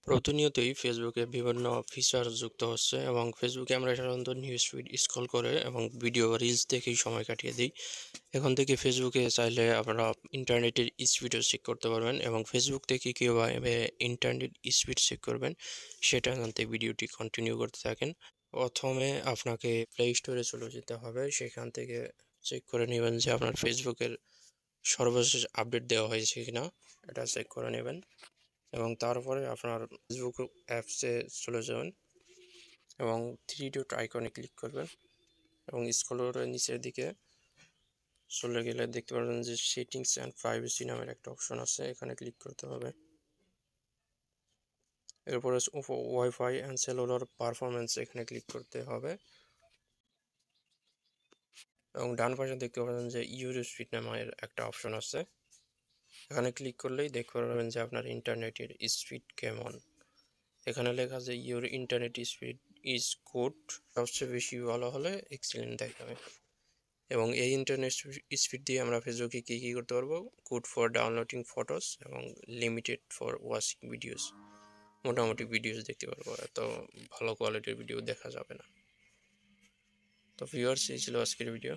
প্রতিনিয়তই ফেসবুকে বিভিন্ন ফিচার যুক্ত হচ্ছে এবং ফেসবুকে আমরা সাধারণত নিউজ ফিড স্ক্রল করে এবং ভিডিও বা রিলস দেখেই সময় কাটিয়ে দিই। এখন থেকে ফেসবুকে চাইলে আপনারা ইন্টারনেটের স্পিডও চেক করতে পারবেন এবং ফেসবুক থেকে কীভাবে ইন্টারনেট স্পিড চেক করবেন সেটা জানতে ভিডিওটি কন্টিনিউ করতে থাকেন। প্রথমে আপনাকে প্লে স্টোরে চলে যেতে হবে, সেখান থেকে চেক করে নেবেন যে আপনার ফেসবুকের সর্বশেষ আপডেট দেওয়া হয়েছে কিনা, এটা চেক করে নেবেন এবং তারপরে আপনার ফেসবুক অ্যাপসে চলে যাবেন এবং থ্রি ডট আইকনে ক্লিক করবেন এবং স্ক্রল করে নিচের দিকে চলে গেলে দেখতে পারবেন যে সেটিংস অ্যান্ড প্রাইভেসি নামের একটা অপশন আছে, এখানে ক্লিক করতে হবে। এরপরে ওয়াইফাই অ্যান্ড সেলুলার পারফরমেন্স এখানে ক্লিক করতে হবে এবং ডান পাশে দেখতে পাবেন যে ইউর স্পিড নামের একটা অপশন আছে, এখানে ক্লিক করলেই দেখতে পারবেন যে আপনার ইন্টারনেটের স্পিড কেমন। এখানে লেখা আছে your internet speed is good, সবচেয়ে বেশি ভালো হলে এক্সিলেন্ট দেখাবে। এবং এই ইন্টারনেট স্পিড দিয়ে আমরা ফেসবুকে কী করতে পারবো, গুড ফর ডাউনলোডিং ফটোস এবং লিমিটেড ফর ওয়াচিং ভিডিওস, মোটামুটি ভিডিওস দেখতে পারবো, এত ভালো কোয়ালিটির ভিডিও দেখা যাবে না। তো ভিউয়ার্স, এই ছিল আজকের ভিডিও।